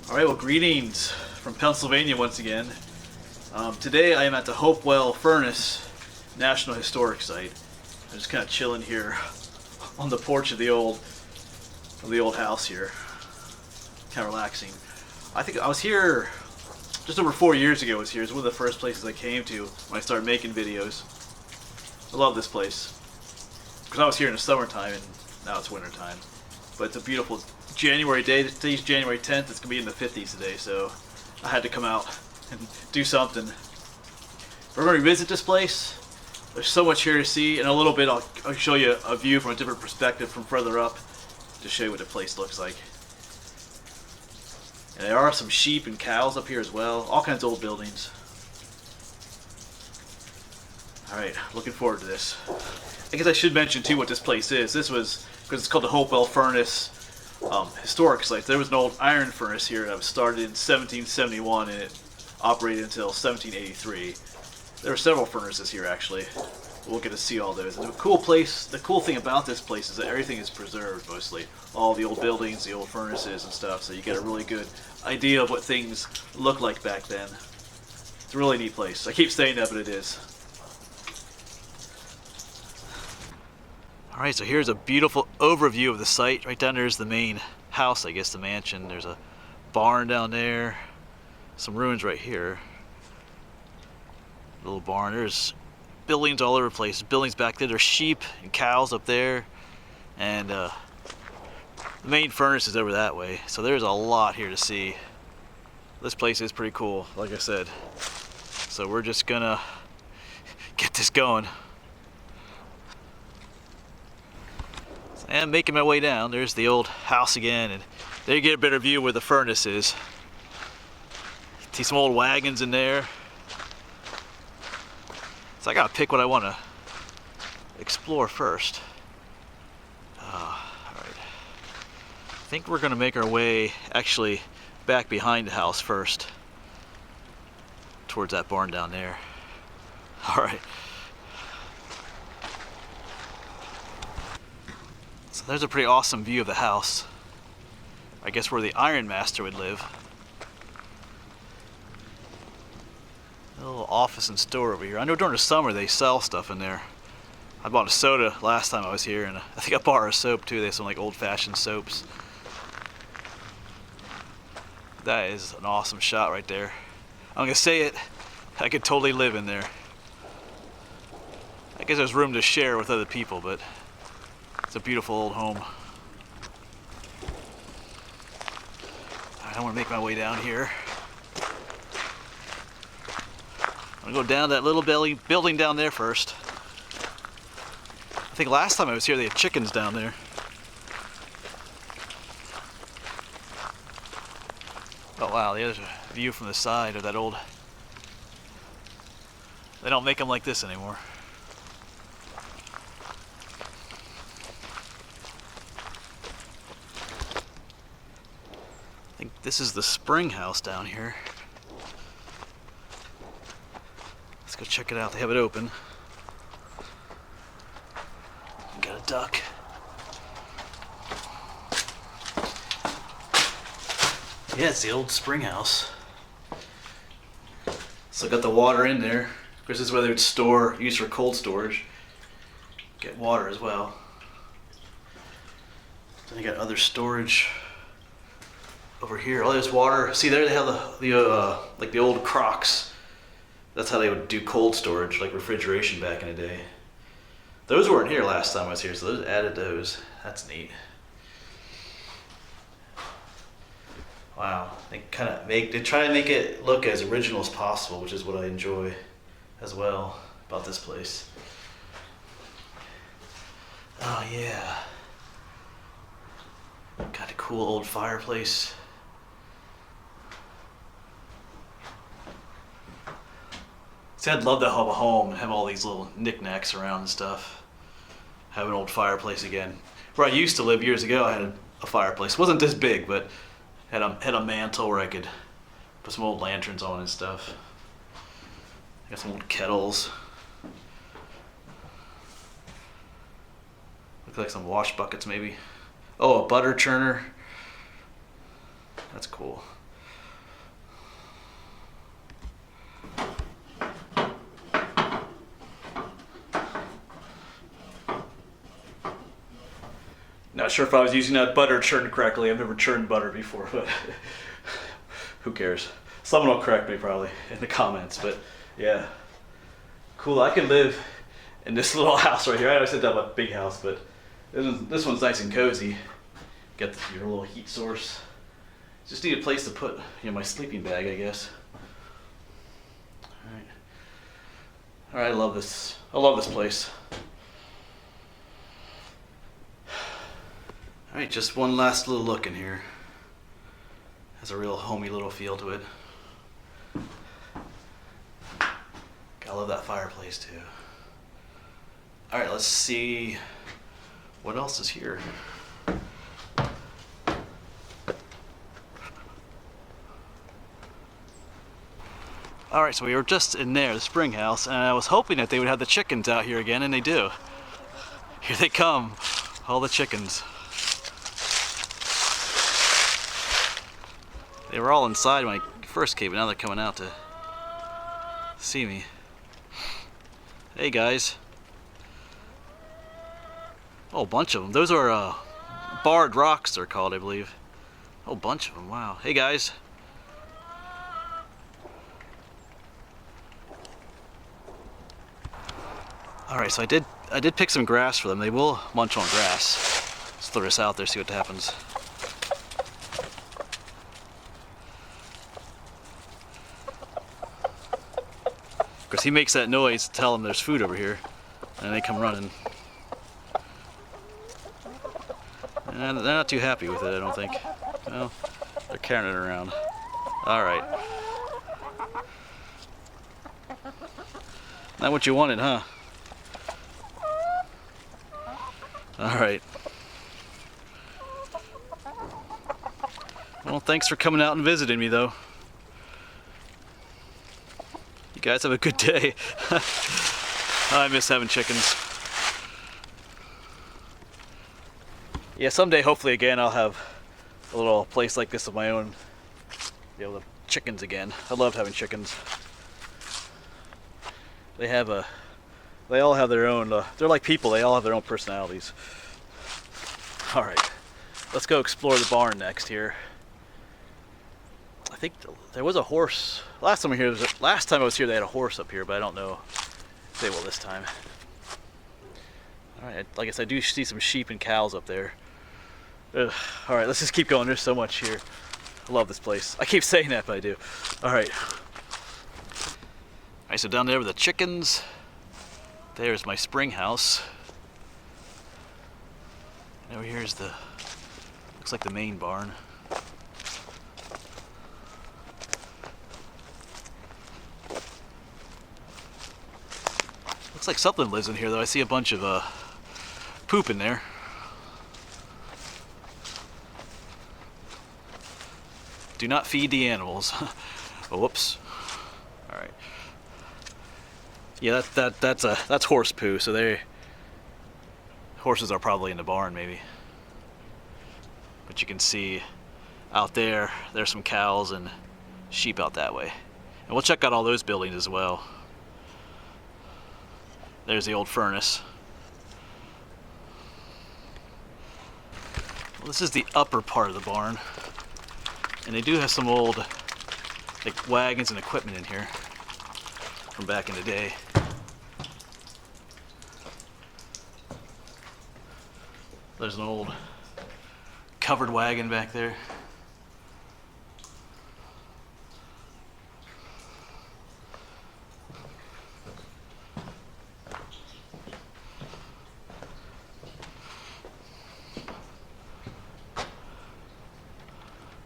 Alright, well, greetings from Pennsylvania once again. Today I am at the Hopewell Furnace National Historic Site. I'm just kind of chilling here on the porch of the old house here. Kind of relaxing. I think I was here just over 4 years ago. It's one of the first places I came to when I started making videos. I love this place because I was here in the summertime and now it's wintertime. But it's a beautiful January day. Today's January 10th. It's gonna be in the 50s today, so I had to come out and do something. We're gonna revisit this place. There's so much here to see. In a little bit, I'll show you a view from a different perspective from further up to show you what the place looks like. And there are some sheep and cows up here as well. All kinds of old buildings. All right, looking forward to this. I guess I should mention too what this place is. This was because it's called the Hopewell Furnace Historic Site. There was an old iron furnace here that was started in 1771 and it operated until 1783. There were several furnaces here actually. We'll get to see all those. And the cool thing about this place is that everything is preserved mostly. All the old buildings, the old furnaces and stuff, so you get a really good idea of what things looked like back then. It's a really neat place. I keep saying that, but it is. Alright, so here's a beautiful overview of the site. Right down there is the main house, I guess, the mansion. There's a barn down there. Some ruins right here. Little barn. There's buildings all over the place. Buildings back there. There's sheep and cows up there. And the main furnace is over that way. So there's a lot here to see. This place is pretty cool, like I said. So we're just gonna get this going. And making my way down, there's the old house again, and there you get a better view where the furnace is. See some old wagons in there. So I gotta pick what I want to explore first. Alright. I think we're gonna make our way actually back behind the house first, towards that barn down there. Alright. So there's a pretty awesome view of the house. I guess where the Iron Master would live. A little office and store over here. I know during the summer they sell stuff in there. I bought a soda last time I was here, and I think I bought a soap too. They have some like old-fashioned soaps. That is an awesome shot right there. I'm gonna say it, I could totally live in there. I guess there's room to share with other people, but it's a beautiful old home. Alright, I want to make my way down here. I'm going to go down that little building down there first. I think last time I was here they had chickens down there. Oh wow, there's a view from the side of that old... They don't make them like this anymore. I think this is the springhouse down here. Let's go check it out. They have it open. Got a duck. Yeah, it's the old springhouse. So got the water in there. Of course, this is where they would store, use for cold storage. Get water as well. Then you got other storage over here. Oh, there's water. See there, they have like the old crocks. That's how they would do cold storage, like refrigeration back in the day. Those weren't here last time I was here, so those added those. That's neat. Wow, they try to make it look as original as possible, which is what I enjoy as well about this place. Oh yeah. Got a cool old fireplace. See, I'd love to have a home and have all these little knickknacks around and stuff. Have an old fireplace again. Where I used to live years ago, I had a fireplace. It wasn't this big, but had a mantle where I could put some old lanterns on and stuff. Got some old kettles. Look like some wash buckets maybe. Oh, a butter churner. That's cool. Not sure if I was using that butter churned correctly. I've never churned butter before, but who cares? Someone will correct me probably in the comments, but yeah. Cool, I could live in this little house right here. I know I said that about a big house, but this one's nice and cozy. Got your little heat source. Just need a place to put, my sleeping bag, I guess. All right, I love this. I love this place. All right, just one last little look in here. Has a real homey little feel to it. I love that fireplace too. All right, let's see what else is here. All right, so we were just in there, the spring house, and I was hoping that they would have the chickens out here again, and they do. Here they come, all the chickens. They were all inside when I first came, but now they're coming out to see me. Hey guys. Oh, a bunch of them. Those are barred rocks, they're called, I believe. A whole bunch of them, wow. Hey guys. Alright, so I did pick some grass for them. They will munch on grass. Let's throw this out there, see what happens. Of course, he makes that noise to tell them there's food over here, and they come running. And they're not too happy with it, I don't think. Well, they're carrying it around. Alright. Not what you wanted, huh? Alright. Well, thanks for coming out and visiting me, though. You guys have a good day. I miss having chickens. Yeah, someday, hopefully again, I'll have a little place like this of my own. Be able to have chickens again. I loved having chickens. They all have their own, they're like people, they all have their own personalities. Alright, let's go explore the barn next here. I think there was a horse. Last time I was here they had a horse up here, but I don't know if they will this time. Alright, I guess I do see some sheep and cows up there. Alright, let's just keep going. There's so much here. I love this place. I keep saying that, but I do. Alright. Alright, so down there with the chickens. There's my spring house. And over here's looks like the main barn. Looks like something lives in here though. I see a bunch of poop in there. Do not feed the animals. Oh, whoops. All right. Yeah, that's horse poo. So horses are probably in the barn maybe. But you can see out there, there's some cows and sheep out that way. And we'll check out all those buildings as well. There's the old furnace. Well, this is the upper part of the barn. And they do have some old like wagons and equipment in here from back in the day. There's an old covered wagon back there.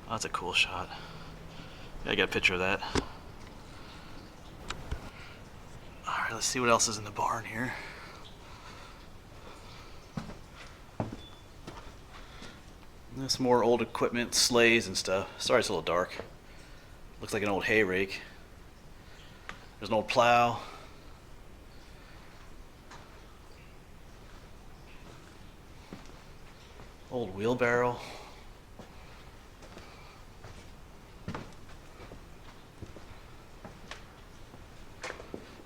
Oh, that's a cool shot. Yeah, I got a picture of that. Alright, let's see what else is in the barn here. There's some more old equipment, sleighs and stuff. Sorry it's a little dark. Looks like an old hay rake. There's an old plow. Old wheelbarrow.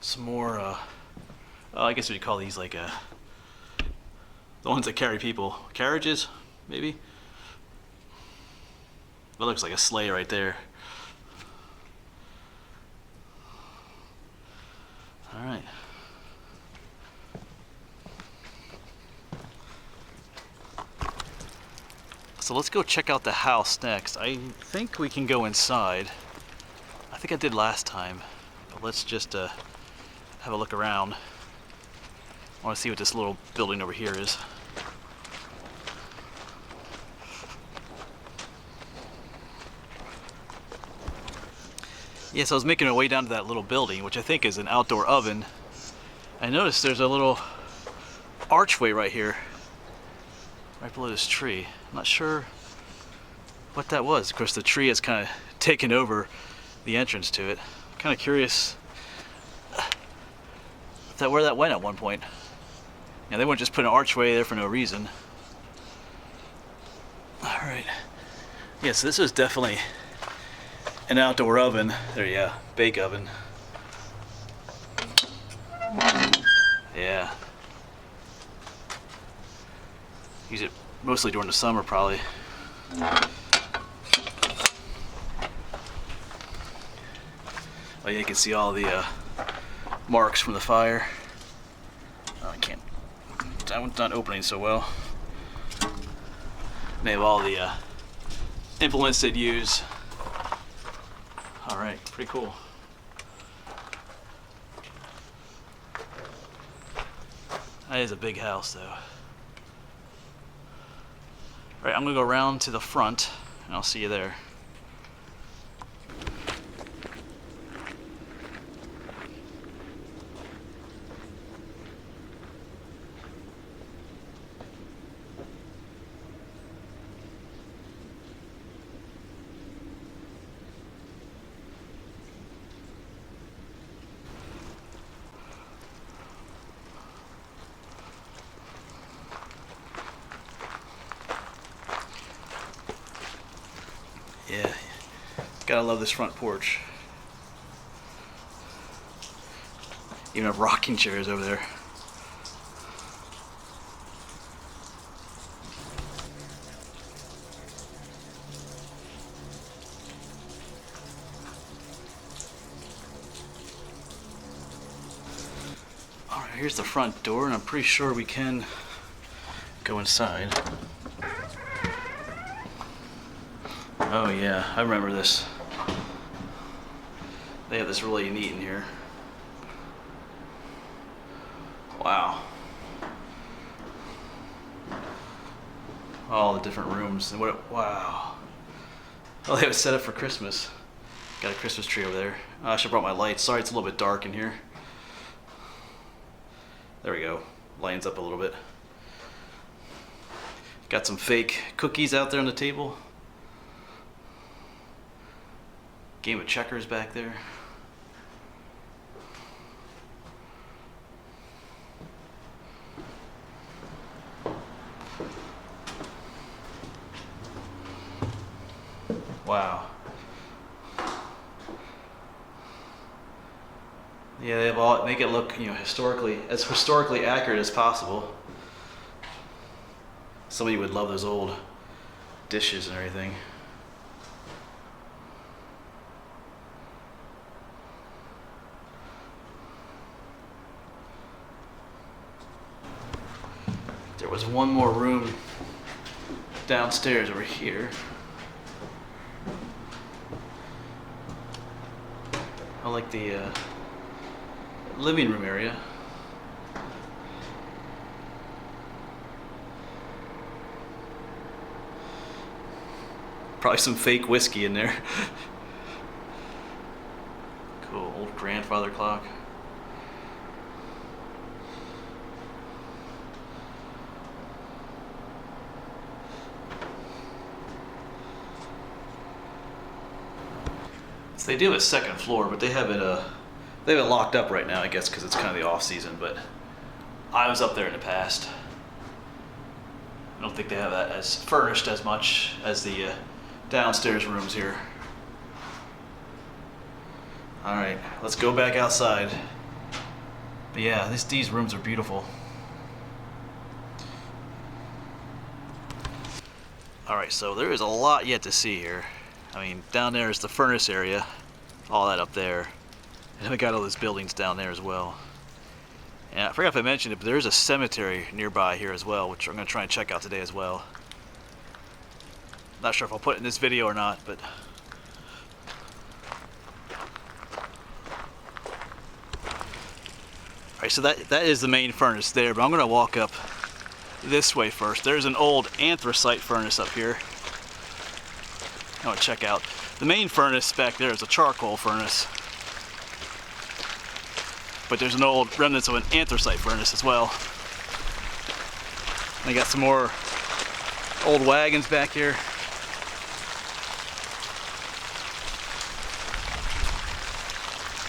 Some more, I guess we'd call these like the ones that carry people. Carriages? maybe? That looks like a sleigh right there. All right. So let's go check out the house next. I think we can go inside. I think I did last time. But let's just have a look around. I want to see what this little building over here is. Yeah, so I was making my way down to that little building, which I think is an outdoor oven. I noticed there's a little archway right here, right below this tree. I'm not sure what that was. Of course, the tree has kind of taken over the entrance to it. Kind of curious where that went at one point. Yeah, they wouldn't just put an archway there for no reason. All right. Yeah, so this is definitely an outdoor oven. There, yeah, bake oven. Yeah. Use it mostly during the summer, probably. Oh yeah, you can see all the marks from the fire. Oh, I can't. That one's not opening so well. They have all the implements they'd use. All right, pretty cool. That is a big house, though. All right, I'm gonna go around to the front, and I'll see you there. Yeah, gotta love this front porch. Even have rocking chairs over there. Alright, here's the front door, and I'm pretty sure we can go inside. Oh yeah, I remember this. They have this really neat in here. Wow. All the different rooms and wow. Oh, they have it set up for Christmas. Got a Christmas tree over there. Oh, I should have brought my lights. Sorry, it's a little bit dark in here. There we go. Lightens up a little bit. Got some fake cookies out there on the table. Game of checkers back there. Wow. Yeah, they have all make it look, you know, historically accurate as possible. Somebody would love those old dishes and everything. There was one more room downstairs over here. I like the living room area. Probably some fake whiskey in there. Cool, old grandfather clock. So they do have a second floor, but they have it locked up right now, I guess, because it's kind of the off season. But I was up there in the past. I don't think they have that as furnished as much as the downstairs rooms here. All right, let's go back outside. But yeah, these rooms are beautiful. Alright, so there is a lot yet to see here. I mean, down there is the furnace area, all that up there. And then we got all those buildings down there as well. And I forgot if I mentioned it, but there is a cemetery nearby here as well, which I'm going to try and check out today as well. Not sure if I'll put it in this video or not, but... Alright, so that is the main furnace there, but I'm going to walk up this way first. There's an old anthracite furnace up here. I want to check out. The main furnace back there is a charcoal furnace. But there's an old remnants of an anthracite furnace as well. And I got some more old wagons back here.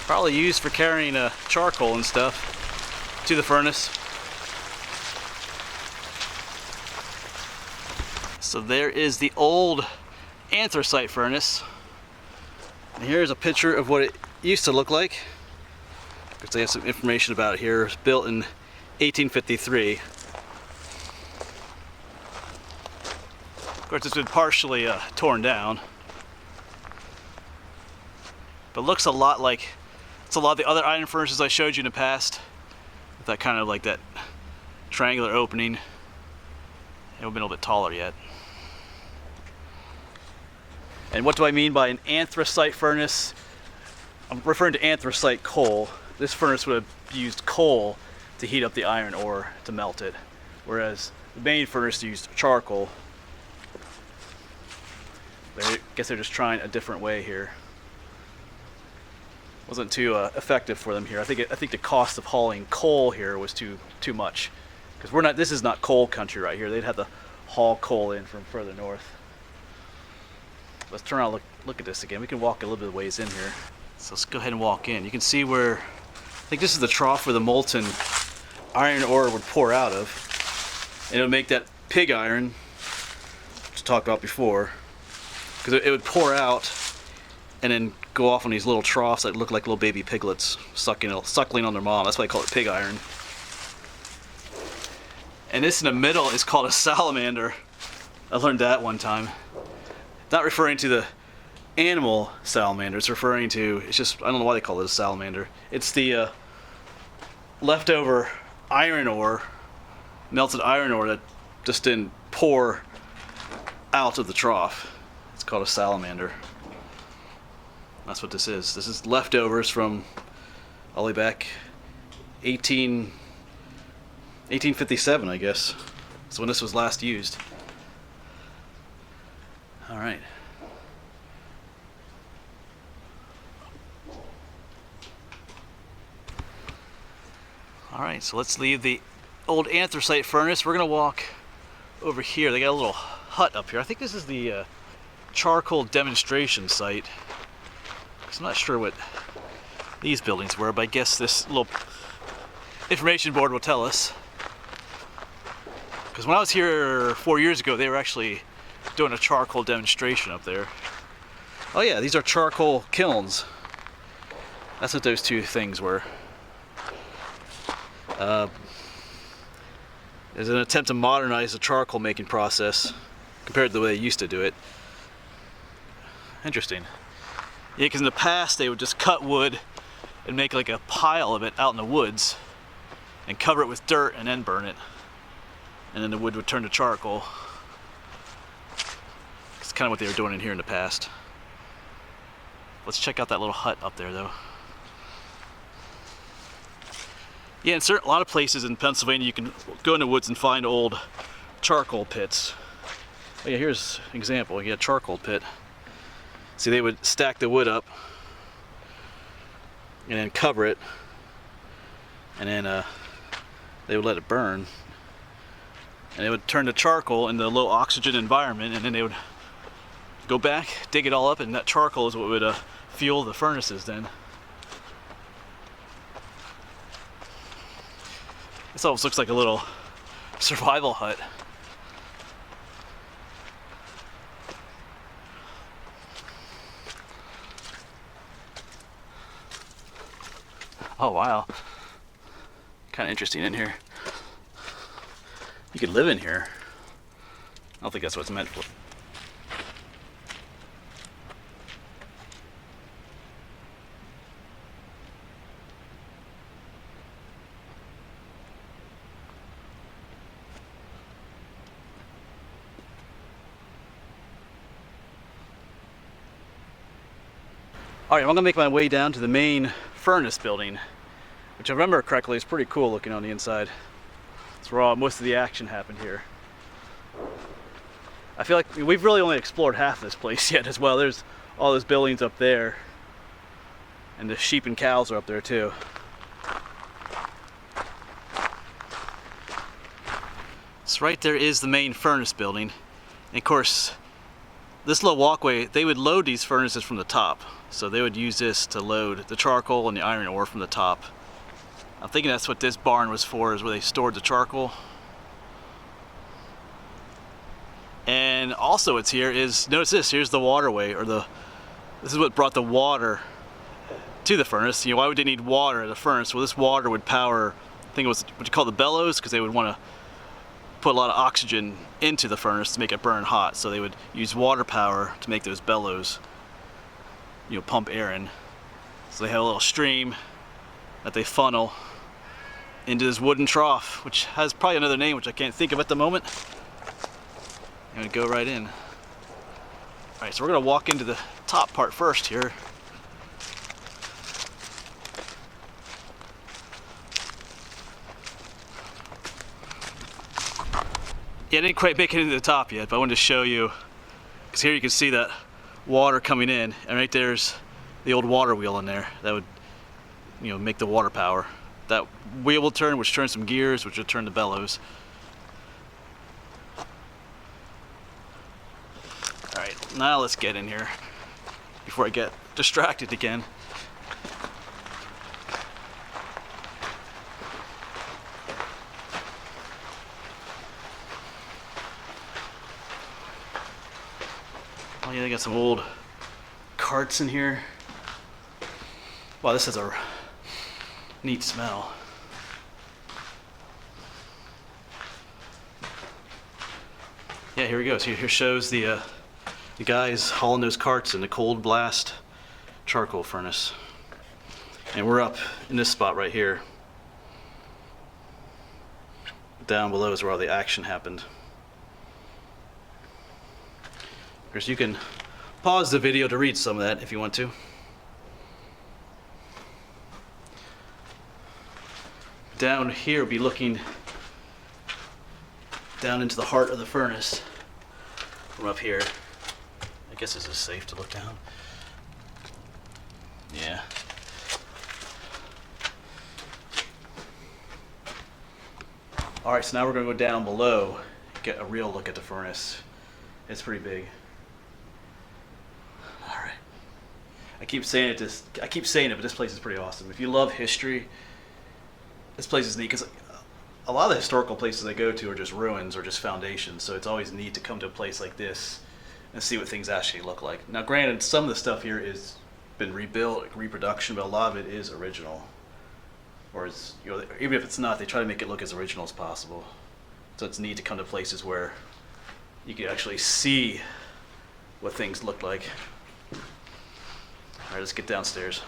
Probably used for carrying charcoal and stuff to the furnace. So there is the old anthracite furnace. And here's a picture of what it used to look like. Because they have some information about it here. It was built in 1853. Of course, it's been partially torn down. But looks a lot like, it's a lot of the other iron furnaces I showed you in the past. With that kind of like that triangular opening. It would have been a little bit taller yet. And what do I mean by an anthracite furnace? I'm referring to anthracite coal. This furnace would have used coal to heat up the iron ore to melt it, whereas the main furnace used charcoal. But I guess they're just trying a different way here. Wasn't too effective for them here. I think the cost of hauling coal here was too much, because we're not. This is not coal country right here. They'd have to haul coal in from further north. Let's turn around and look at this again. We can walk a little bit of ways in here. So let's go ahead and walk in. You can see where, I think this is the trough where the molten iron ore would pour out of. And it would make that pig iron, which I talked about before, because it would pour out and then go off on these little troughs that look like little baby piglets suckling on their mom. That's why I call it pig iron. And this in the middle is called a salamander. I learned that one time. Not referring to the animal salamander, it's referring to, it's just, I don't know why they call it a salamander. It's the leftover iron ore, melted iron ore that just didn't pour out of the trough. It's called a salamander. That's what this is. This is leftovers from all the way back 1857, I guess. That's when this was last used. All right. All right, so let's leave the old anthracite furnace. We're gonna walk over here. They got a little hut up here. I think this is the charcoal demonstration site. I'm not sure what these buildings were, but I guess this little information board will tell us. Because when I was here 4 years ago, they were actually doing a charcoal demonstration up there. Oh yeah, these are charcoal kilns. That's what those two things were. There's an attempt to modernize the charcoal making process compared to the way they used to do it. Interesting. Yeah, because in the past they would just cut wood and make like a pile of it out in the woods and cover it with dirt and then burn it. And then the wood would turn to charcoal. It's kind of what they were doing in here in the past. Let's check out that little hut up there though. Yeah, in a lot of places in Pennsylvania you can go in the woods and find old charcoal pits. Oh yeah, here's an example. You got a charcoal pit. See, they would stack the wood up and then cover it, and then they would let it burn, and it would turn to charcoal in the low oxygen environment, and then they would go back, dig it all up, and that charcoal is what would fuel the furnaces then. This almost looks like a little survival hut. Oh wow, kind of interesting in here. You could live in here. I don't think that's what it's meant for. All right, I'm gonna make my way down to the main furnace building, which, if I remember correctly, is pretty cool looking on the inside. That's where most of the action happened here. I feel like we've really only explored half this place yet as well. There's all those buildings up there, and the sheep and cows are up there too. So right there is the main furnace building. And of course, this little walkway, they would load these furnaces from the top. So they would use this to load the charcoal and the iron ore from the top. I'm thinking that's what this barn was for, is where they stored the charcoal. And also what's here is, notice this, here's the waterway, or this is what brought the water to the furnace. You know, why would they need water at the furnace? Well, this water would power, I think it was what you call the bellows, because they would want to put a lot of oxygen into the furnace to make it burn hot. So they would use water power to make those bellows, you know, pump air in. So they had a little stream that they funnel into this wooden trough, which has probably another name which I can't think of at the moment. I'm gonna go right in. All right, so we're gonna walk into the top part first here. Yeah, I didn't quite make it into the top yet, but I wanted to show you, because here you can see that water coming in, and right there's the old water wheel in there that would, you know, make the water power. That wheel will turn, which turns some gears, which will turn the bellows. All right, now let's get in here before I get distracted again. Oh yeah, they got some old carts in here. Wow, this has a neat smell. Yeah, here we go. So here shows the guys hauling those carts in the cold blast charcoal furnace. And we're up in this spot right here. Down below is where all the action happened. Of course, you can pause the video to read some of that if you want to. Down here, we'll be looking down into the heart of the furnace from up here. I guess this is safe to look down. Yeah. All right, so now we're gonna go down below, get a real look at the furnace. It's pretty big. All right. I keep saying it, but this place is pretty awesome. If you love history, this place is neat, because a lot of the historical places I go to are just ruins or just foundations, so it's always neat to come to a place like this and see what things actually look like. Now granted, some of the stuff here is been rebuilt, like reproduction, but a lot of it is original. Or is, you know, even if it's not, they try to make it look as original as possible. So it's neat to come to places where you can actually see what things look like. All right, let's get downstairs.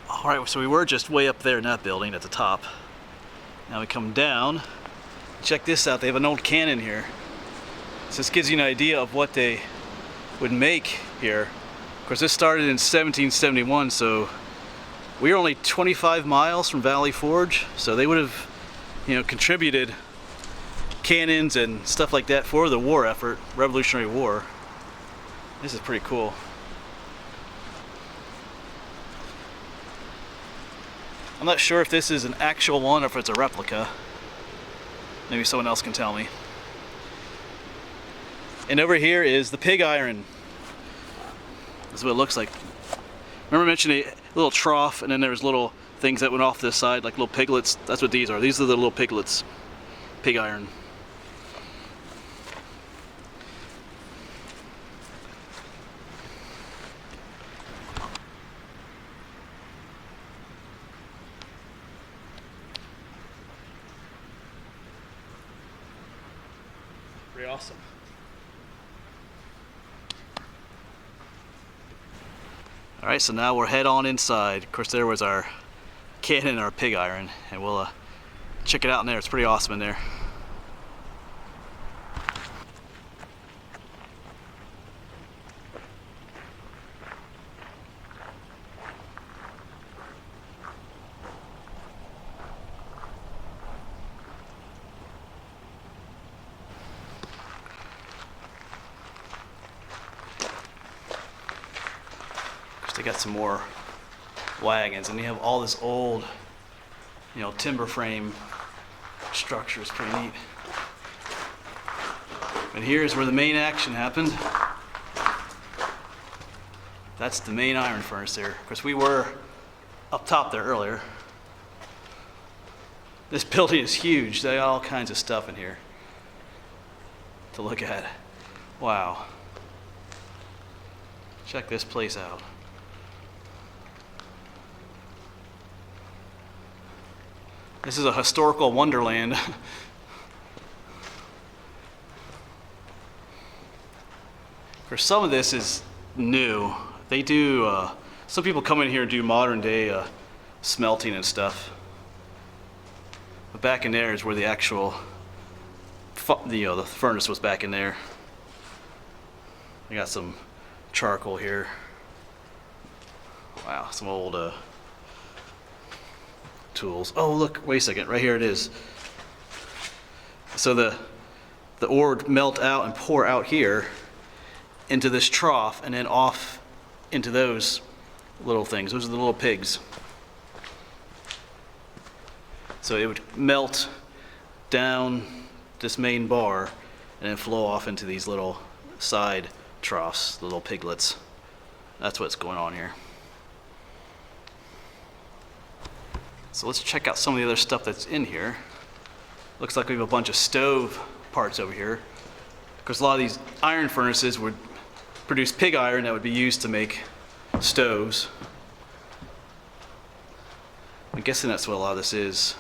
All right, so we were just way up there in that building at the top. Now we come down. Check this out, they have an old cannon here. So this gives you an idea of what they would make here. Of course, this started in 1771, so we were only 25 miles from Valley Forge, so they would have, you know, contributed cannons and stuff like that for the war effort, Revolutionary War. This is pretty cool. I'm not sure if this is an actual one or if it's a replica. Maybe someone else can tell me. And over here is the pig iron. This is what it looks like. Remember mentioning a little trough, and then there's little things that went off this side, like little piglets. That's what these are. These are the little piglets. Pig iron. Pretty awesome. All right, so now we're head on inside. Of course, there was our cannon and our pig iron, and we'll check it out in there. It's pretty awesome in there. They got some more wagons, and you have all this old, timber frame structure. It's pretty neat. And here's where the main action happened. That's the main iron furnace there. Of course, we were up top there earlier. This building is huge. They got all kinds of stuff in here to look at. Wow. Check this place out. This is a historical wonderland. For some of this is new. They do, some people come in here and do modern day smelting and stuff. But back in there is where the actual, the furnace was back in there. I got some charcoal here. Wow, some old tools. Oh, look, wait a second, right here it is. So the ore would melt out and pour out here into this trough and then off into those little things. Those are the little pigs. So it would melt down this main bar and then flow off into these little side troughs, the little piglets. That's what's going on here. So let's check out some of the other stuff that's in here. Looks like we have a bunch of stove parts over here. Because a lot of these iron furnaces would produce pig iron that would be used to make stoves. I'm guessing that's what a lot of this is.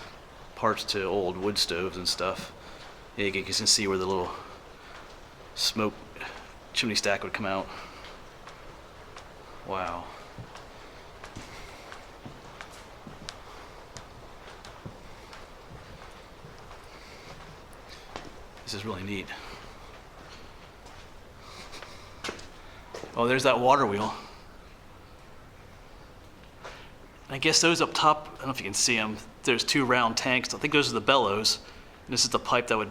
Parts to old wood stoves and stuff. Yeah, you can see where the little smoke chimney stack would come out. Wow. This is really neat. Oh, there's that water wheel. I guess those up top, I don't know if you can see them, there's two round tanks. I think those are the bellows. And this is the pipe that would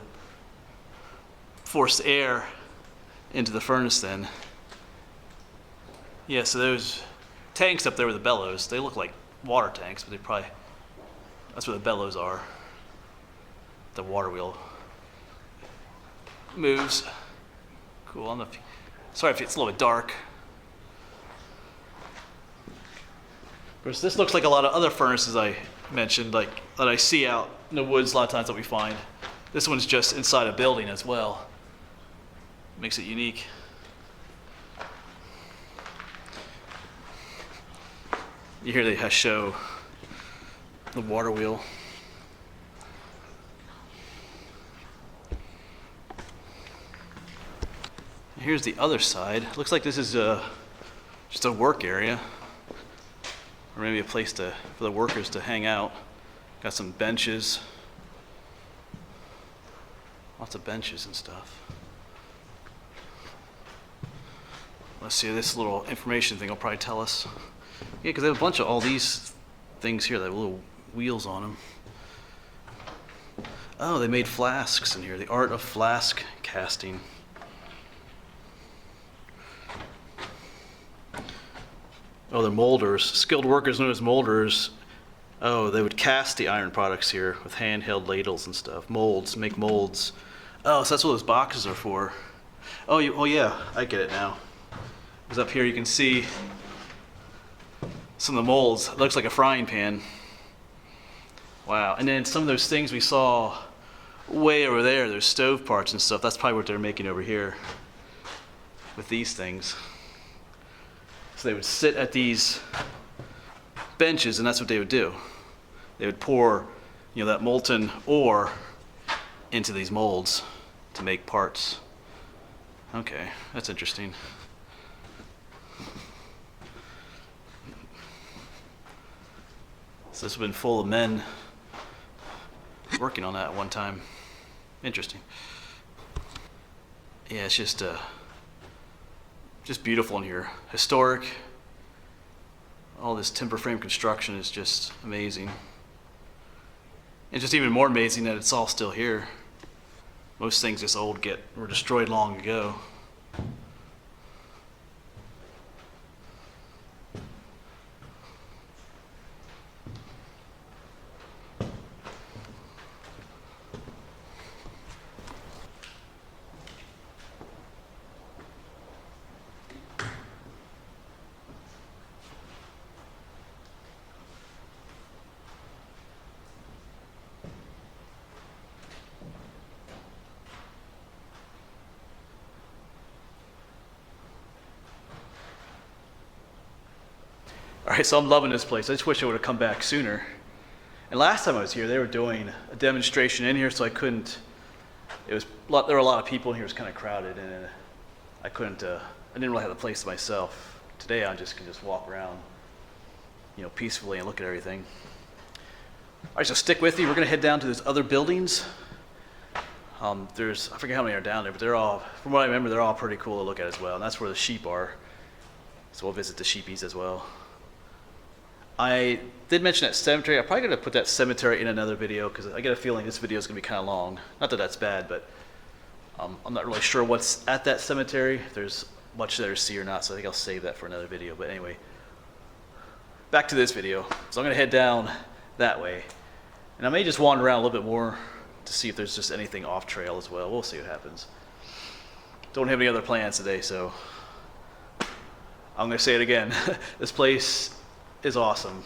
force air into the furnace then. Yeah, so those tanks up there were the bellows. They look like water tanks, but that's where the bellows are. The water wheel moves. Cool. I don't know if sorry if it's a little bit dark. Of course, this looks like a lot of other furnaces I mentioned, like that I see out in the woods a lot of times that we find. This one's just inside a building as well. Makes it unique. Here they show the water wheel. Here's the other side. Looks like this is just a work area, or maybe a place for the workers to hang out. Got some benches, lots of benches and stuff. Let's see, this little information thing will probably tell us. Yeah, because they have a bunch of all these things here that have little wheels on them. Oh, they made flasks in here. The art of flask casting. Oh, they're molders. Skilled workers known as molders. Oh, they would cast the iron products here with handheld ladles and stuff. Molds, make molds. Oh, so that's what those boxes are for. Oh, yeah, I get it now. Because up here you can see some of the molds. It looks like a frying pan. Wow, and then some of those things we saw way over there, there's stove parts and stuff. That's probably what they're making over here with these things. So they would sit at these benches, and that's what they would do. They would pour, that molten ore into these molds to make parts. Okay, that's interesting. So this has been full of men working on that at one time. Interesting. Yeah, it's just beautiful in here. Historic. All this timber frame construction is just amazing. It's just even more amazing that it's all still here. Most things this old were destroyed long ago. Alright, so I'm loving this place. I just wish I would have come back sooner. And last time I was here, they were doing a demonstration in here, so I couldn't. There were a lot of people in here. It was kind of crowded, and I couldn't. I didn't really have the place to myself. Today, I can just walk around, peacefully and look at everything. All right, so stick with me. We're gonna head down to these other buildings. I forget how many are down there, but they're all, from what I remember, they're all pretty cool to look at as well. And that's where the sheep are. So we'll visit the sheepies as well. I did mention that cemetery. I'm probably going to put that cemetery in another video because I get a feeling this video is going to be kind of long. Not that that's bad, but I'm not really sure what's at that cemetery. If there's much there to see or not, so I think I'll save that for another video. But anyway, back to this video. So I'm going to head down that way. And I may just wander around a little bit more to see if there's just anything off trail as well. We'll see what happens. Don't have any other plans today, so I'm going to say it again. This place is awesome.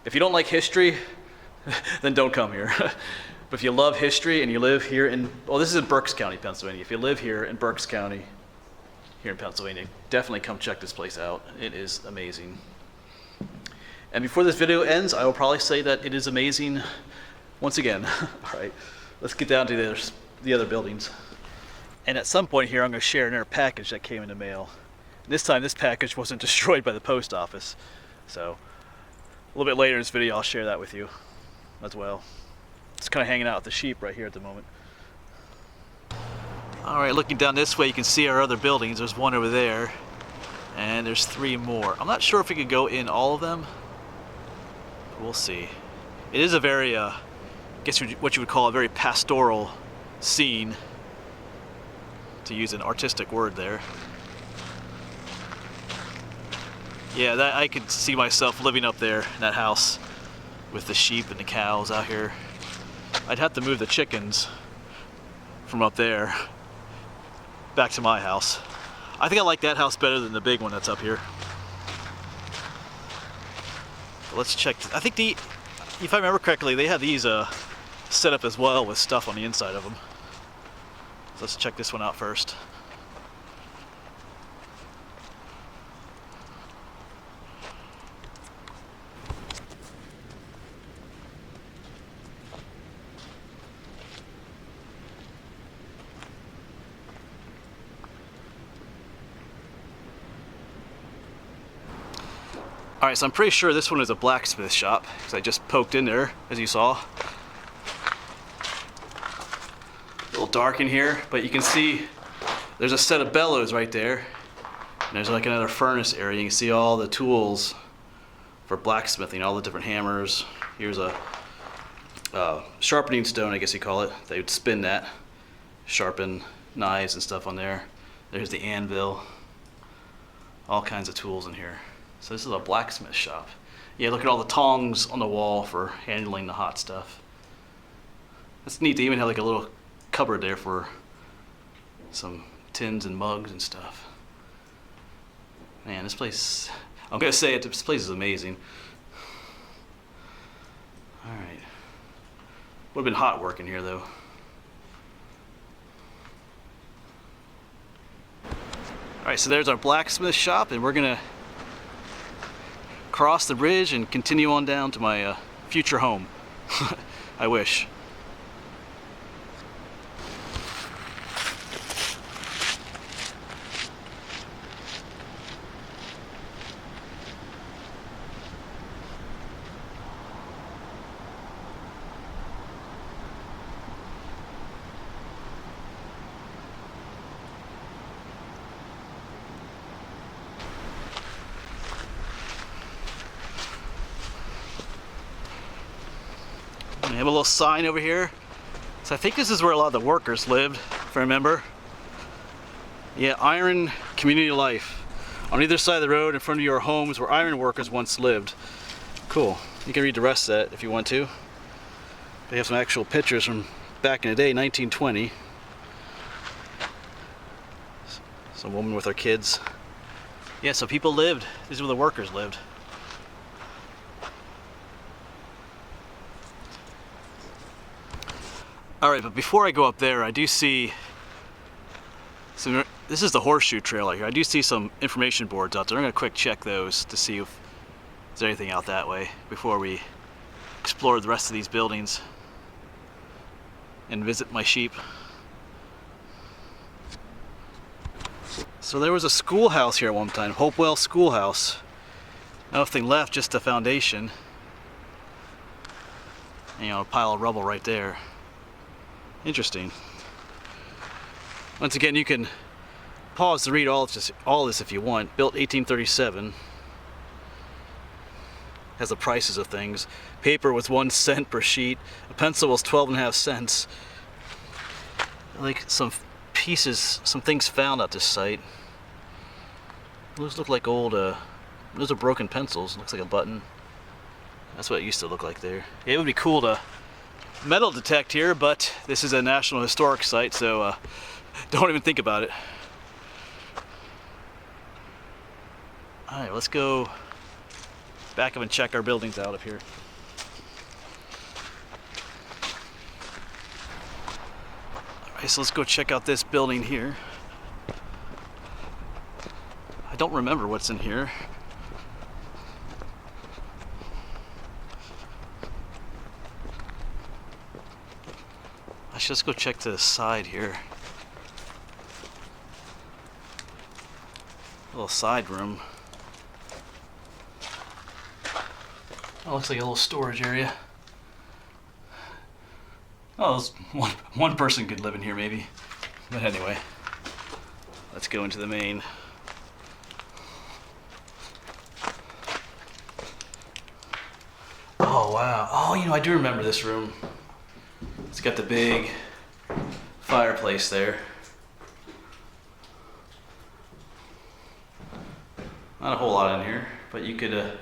If you don't like history, then don't come here. But if you love history and you live here this is in Berks County, Pennsylvania. If you live here in Berks County, here in Pennsylvania, definitely come check this place out. It is amazing. And before this video ends, I will probably say that it is amazing once again. All right, let's get down to the other buildings. And at some point here, I'm going to share another package that came in the mail. This time, this package wasn't destroyed by the post office. So, a little bit later in this video, I'll share that with you as well. Just kind of hanging out with the sheep right here at the moment. All right, looking down this way, you can see our other buildings. There's one over there, and there's 3 more. I'm not sure if we could go in all of them. We'll see. It is a very, I guess what you would call a very pastoral scene, to use an artistic word there. Yeah, I could see myself living up there in that house with the sheep and the cows out here. I'd have to move the chickens from up there back to my house. I think I like that house better than the big one that's up here. But let's check. I think if I remember correctly, they have these set up as well with stuff on the inside of them. So let's check this one out first. Alright, so I'm pretty sure this one is a blacksmith shop, because I just poked in there, as you saw. A little dark in here, but you can see there's a set of bellows right there. And there's like another furnace area. You can see all the tools for blacksmithing, all the different hammers. Here's a sharpening stone, I guess you call it. They would spin that, sharpen knives and stuff on there. There's the anvil. All kinds of tools in here. So this is a blacksmith shop. Yeah, look at all the tongs on the wall for handling the hot stuff. It's neat. They even have like a little cupboard there for some tins and mugs and stuff. Man, this place, I'm gonna say it, this place is amazing. All right. Would have been hot working here though. All right, so there's our blacksmith shop, and we're gonna cross the bridge and continue on down to my future home. I wish. We have a little sign over here. So I think this is where a lot of the workers lived, if I remember. Yeah, iron community life. On either side of the road in front of your homes where iron workers once lived. Cool. You can read the rest of that if you want to. They have some actual pictures from back in the day, 1920. Some woman with her kids. Yeah, so people lived. These are where the workers lived. Alright, but before I go up there, I do see So this is the horseshoe trail out here. I do see some information boards out there. I'm gonna quick check those to see if there's anything out that way before we explore the rest of these buildings and visit my sheep. So there was a schoolhouse here at one time, Hopewell Schoolhouse. Nothing left, just a foundation. You know, a pile of rubble right there. Interesting. Once again, you can pause to read all this if you want. Built 1837. Has the prices of things. Paper was 1 cent per sheet. A pencil was 12.5 cents. Like some pieces, some things found at this site. Those look like old, those are broken pencils. Looks like a button. That's what it used to look like there. It would be cool to metal detect here, but this is a National Historic Site, so don't even think about it. Alright, let's go back up and check our buildings out up here. Alright, so let's go check out this building here. I don't remember what's in here. I should just go check to the side here. A little side room. Oh, looks like a little storage area. Oh, one person could live in here maybe. But anyway, let's go into the main. Oh wow. Oh, you know, I do remember this room. It's got the big fireplace there. Not a whole lot in here, but you could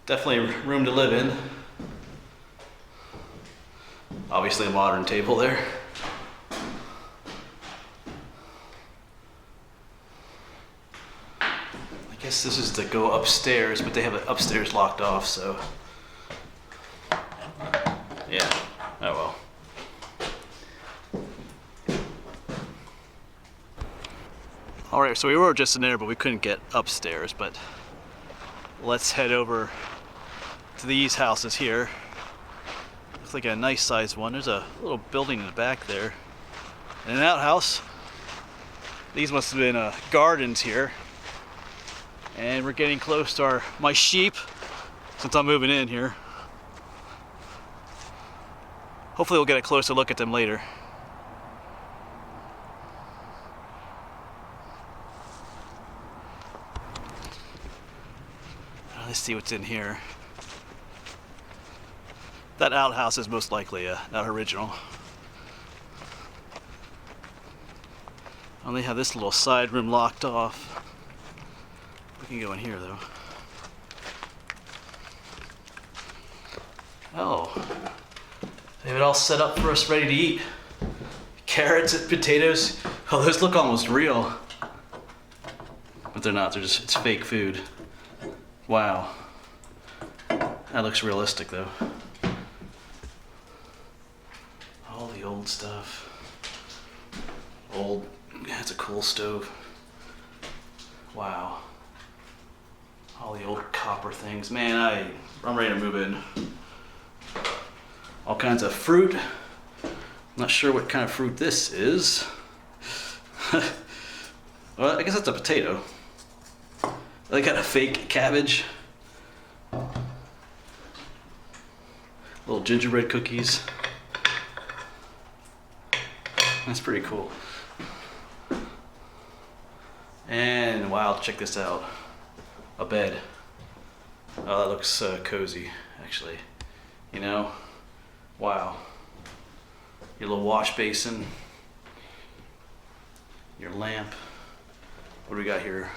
definitely room to live in. Obviously a modern table there. I guess this is to go upstairs, but they have it upstairs locked off, so yeah, oh well. Alright, so we were just in there, but we couldn't get upstairs, but let's head over to these houses here. Looks like a nice sized one. There's a little building in the back there. And an outhouse. These must have been gardens here. And we're getting close to my sheep, since I'm moving in here. Hopefully we'll get a closer look at them later. Let's see what's in here. That outhouse is most likely not original. Only have this little side room locked off. We can go in here though. Oh, they have it all set up for us, ready to eat. Carrots and potatoes. Oh, those look almost real, but they're not. It's fake food. Wow, that looks realistic though. All the old stuff. That's a cool stove. Wow. All the old copper things. Man, I'm ready to move in. All kinds of fruit. I'm not sure what kind of fruit this is. Well, I guess that's a potato. They got a fake cabbage. Little gingerbread cookies. That's pretty cool. And wow, check this out. A bed. Oh, that looks cozy, actually. You know? Wow. Your little wash basin. Your lamp. What do we got here?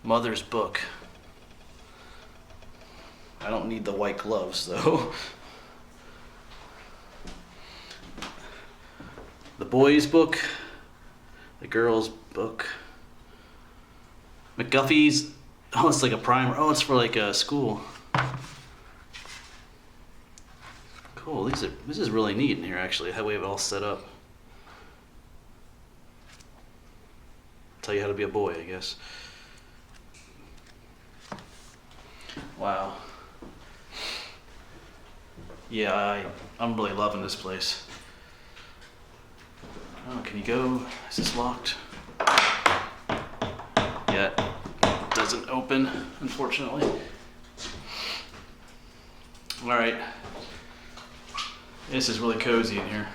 Mother's book. I don't need the white gloves though. The boys' book. The girls' book. McGuffey's. Oh, it's like a primer. Oh, it's for like a school. Cool. This is really neat in here actually, how we have it all set up. Tell you how to be a boy, I guess. Wow. Yeah, I'm really loving this place. Oh, can you go? Is this locked? Yeah, it doesn't open, unfortunately. All right. This is really cozy in here.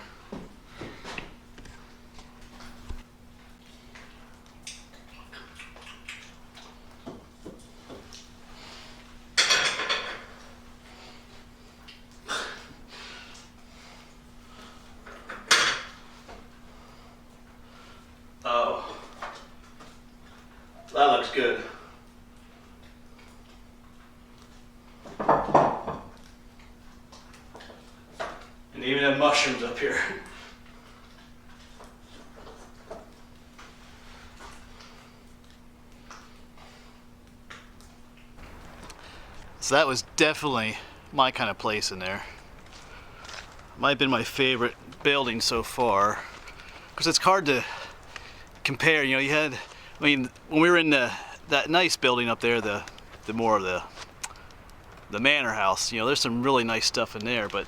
Oh, that looks good. And they even have mushrooms up here. So that was definitely my kind of place in there. Might have been my favorite building so far. Because it's hard to compare, you know, when we were in that nice building up there, the manor house, you know, there's some really nice stuff in there, but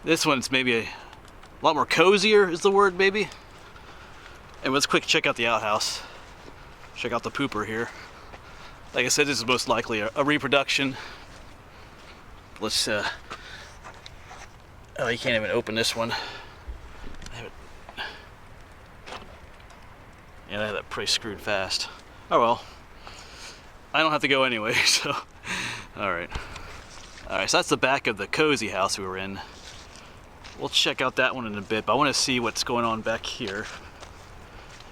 this one's maybe a lot more cozier is the word, maybe. And let's quick check out the outhouse. Check out the pooper here. Like I said, this is most likely a reproduction. Let's, oh, you can't even open this one. Yeah, I have that pretty screwed fast. Oh well. I don't have to go anyway, so. Alright. Alright, so that's the back of the cozy house we were in. We'll check out that one in a bit, but I want to see what's going on back here.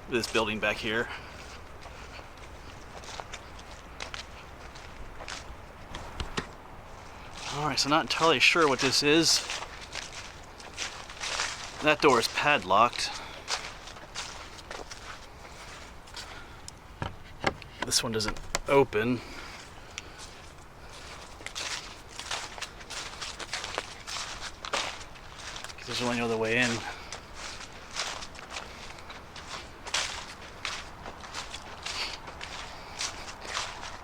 This building back here. Alright, so not entirely sure what this is. That door is padlocked. This one doesn't open. There's only no other way in.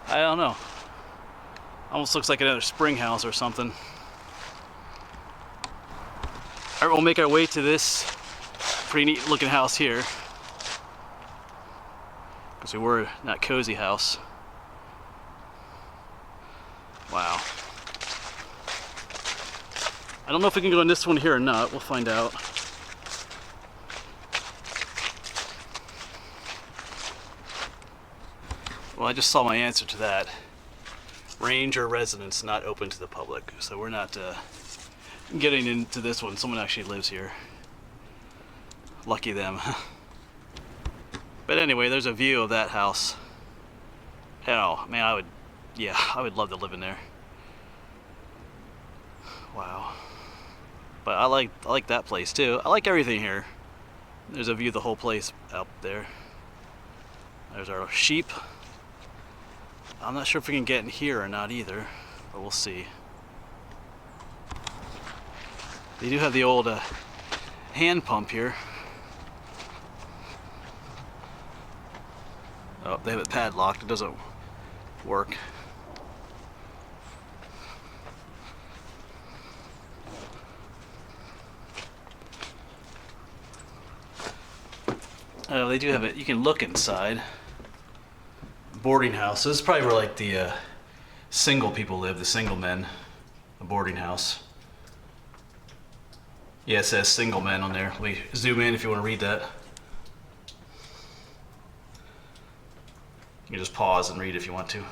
I don't know. Almost looks like another springhouse or something. Alright, we'll make our way to this pretty neat looking house here. Because we were in that cozy house. Wow. I don't know if we can go in this one here or not. We'll find out. Well, I just saw my answer to that. Ranger residence not open to the public. So we're not getting into this one. Someone actually lives here. Lucky them. But anyway, there's a view of that house. Hell, man, I would love to live in there. Wow. But I like that place too. I like everything here. There's a view of the whole place out there. There's our sheep. I'm not sure if we can get in here or not either, but we'll see. They do have the old hand pump here. Oh, they have it padlocked. It doesn't work. Oh, they do have it. You can look inside. Boarding house. This is probably where like the single people live, the single men. A boarding house. Yeah, it says single men on there. We zoom in if you want to read that. You can just pause and read if you want to.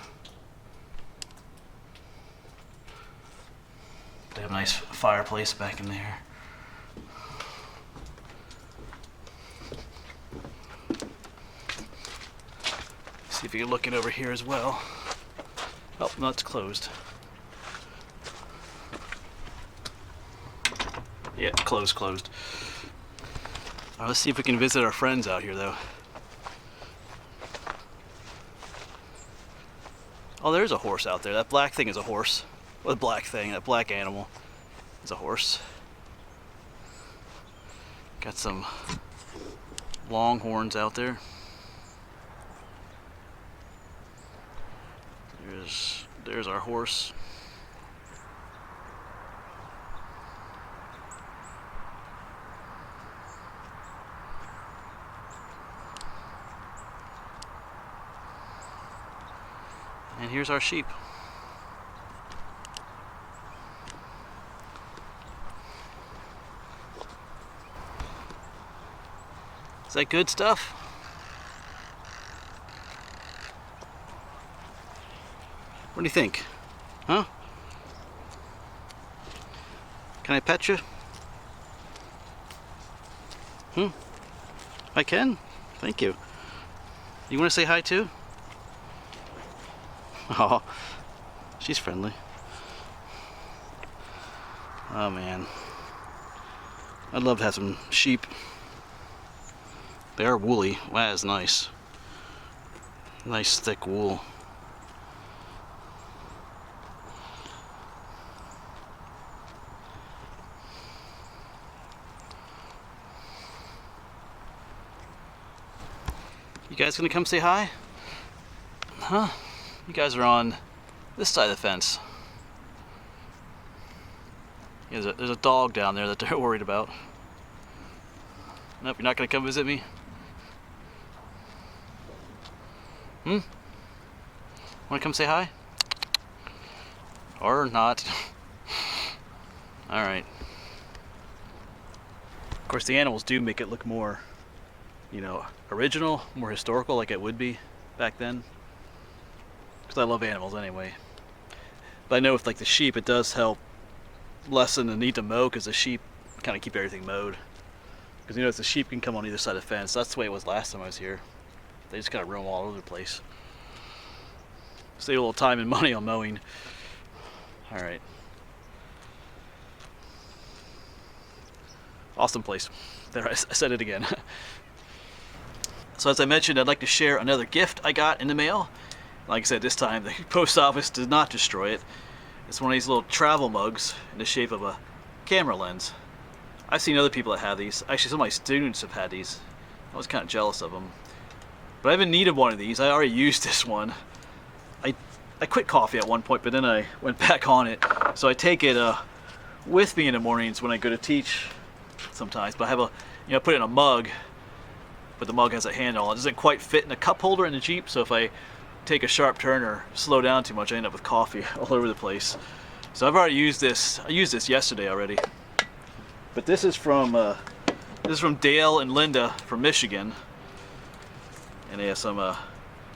They have a nice fireplace back in there. See if you can look in over here as well. Oh, no, it's closed. Yeah, closed. All right, let's see if we can visit our friends out here, though. Oh, there's a horse out there. That black thing is a horse. Well, the black thing, that black animal is a horse. Got some longhorns out there. There's our horse. And here's our sheep. Is that good stuff? What do you think? Huh? Can I pet you? I can? Thank you. You want to say hi too? Oh, she's friendly. Oh man. I'd love to have some sheep. They are woolly. Wow, that's nice. Nice thick wool. You guys gonna come say hi? Huh? You guys are on this side of the fence. Yeah, there's a dog down there that they're worried about. Nope, you're not gonna come visit me? Wanna come say hi? Or not? Alright. Of course, the animals do make it look more, you know, original, more historical, like it would be back then. Because I love animals anyway. But I know with like the sheep, it does help lessen the need to mow, because the sheep kind of keep everything mowed. Because you know, the sheep can come on either side of the fence. That's the way it was last time I was here. They just kind of roam all over the place. Save a little time and money on mowing. Alright. Awesome place. There, I said it again. So as I mentioned, I'd like to share another gift I got in the mail. Like I said, this time the post office did not destroy it. It's one of these little travel mugs in the shape of a camera lens. I've seen other people that have these. Actually, some of my students have had these. I was kind of jealous of them. But I've been needed one of these. I already used this one. I quit coffee at one point, but then I went back on it. So I take it with me in the mornings when I go to teach sometimes. But I have a, you know, I put it in a mug, but the mug has a handle. It doesn't quite fit in a cup holder in the Jeep, so if I take a sharp turn or slow down too much, I end up with coffee all over the place. So I've already used this. I used this yesterday already. But this is from Dale and Linda from Michigan, and they have some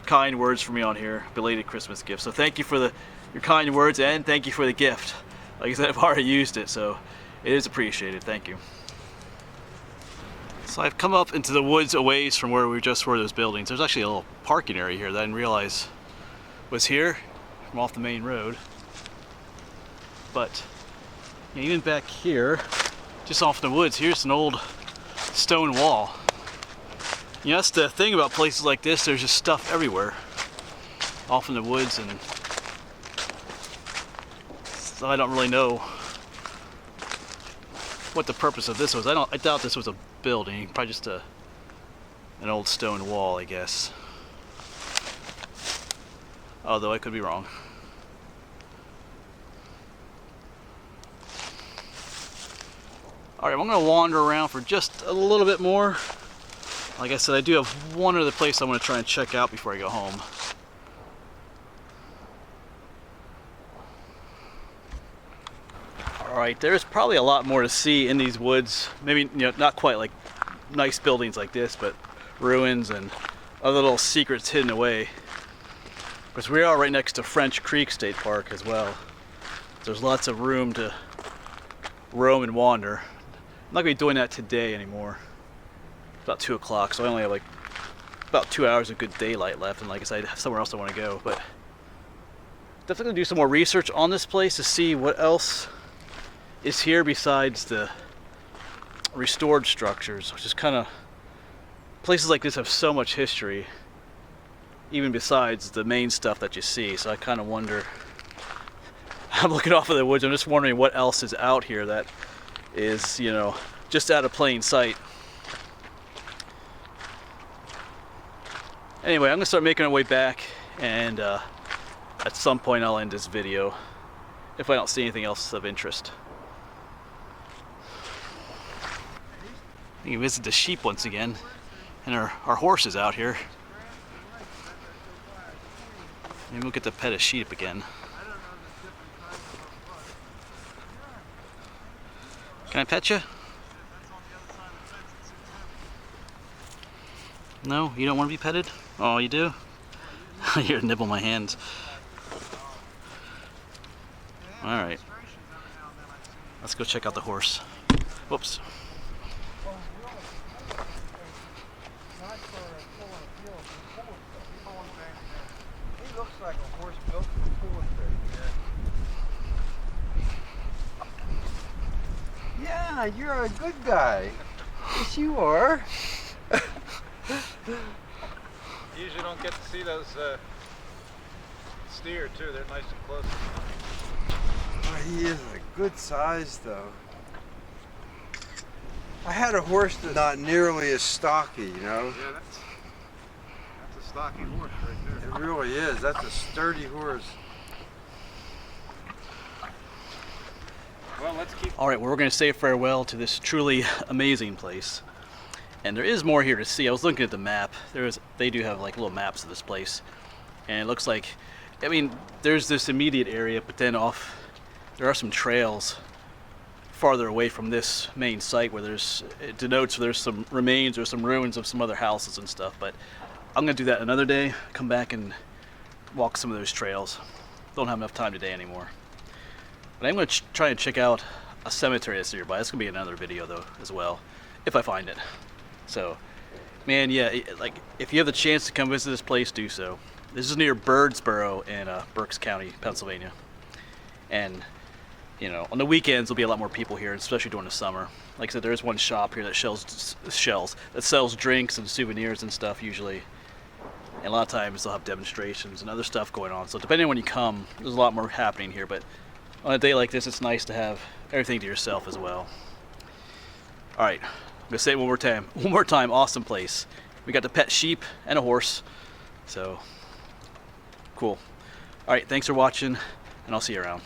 kind words for me on here. Belated Christmas gift. So thank you for your kind words, and thank you for the gift. Like I said, I've already used it, so it is appreciated. Thank you. So I've come up into the woods a ways from where we just were, those buildings. There's actually a little parking area here that I didn't realize was here from off the main road. But you know, even back here, just off in the woods, here's an old stone wall. You know, that's the thing about places like this, there's just stuff everywhere off in the woods, and so I don't really know what the purpose of this was. I doubt this was a building, probably just an old stone wall, I guess. Although I could be wrong. Alright, I'm going to wander around for just a little bit more. Like I said, I do have one other place I want to try and check out before I go home. Alright, there's probably a lot more to see in these woods. Maybe, you know, not quite like nice buildings like this, but ruins and other little secrets hidden away. Because we are right next to French Creek State Park as well. There's lots of room to roam and wander. I'm not going to be doing that today anymore. It's about 2 o'clock, so I only have like about 2 hours of good daylight left, and like I said, I have somewhere else I want to go. But definitely going to do some more research on this place to see what else is here besides the restored structures, which is kind of, places like this have so much history, even besides the main stuff that you see. So I kind of wonder, I'm looking off of the woods, I'm just wondering what else is out here that is, you know, just out of plain sight. Anyway, I'm gonna start making our way back, and I at some point I'll end this video if I don't see anything else of interest. You can visit the sheep once again, and our horse is out here. Maybe we'll get to pet a sheep again. Can I pet you? No? You don't want to be petted? Oh, you do? Here, nibble my hands. Alright. Let's go check out the horse. Whoops. He looks like a horse built for pulling things. Yeah, you're a good guy. Yes, you are. You usually don't get to see those steer too. They're nice and close. Oh, he is a good size, though. I had a horse that's not nearly as stocky, you know? Yeah, that's a stocky horse right there. It really is. That's a sturdy horse. Well, let's keep. Alright, well, we're going to say farewell to this truly amazing place. And there is more here to see. I was looking at the map. They do have like little maps of this place. And it looks like, I mean, there's this immediate area, but then there are some trails farther away from this main site where it denotes there's some remains or some ruins of some other houses and stuff. But I'm going to do that another day, come back and walk some of those trails. Don't have enough time today anymore. But I'm going to try and check out a cemetery that's nearby. That's going to be another video though as well, if I find it. So, man, yeah, like if you have the chance to come visit this place, do so. This is near Birdsboro in Berks County, Pennsylvania. And, you know, on the weekends there'll be a lot more people here, especially during the summer. Like I said, there is one shop here that sells drinks and souvenirs and stuff usually. And a lot of times they'll have demonstrations and other stuff going on. So depending on when you come, there's a lot more happening here. But on a day like this, it's nice to have everything to yourself as well. All right. I'm gonna say it one more time, awesome place. We got to pet sheep and a horse, so cool. All right, thanks for watching, and I'll see you around.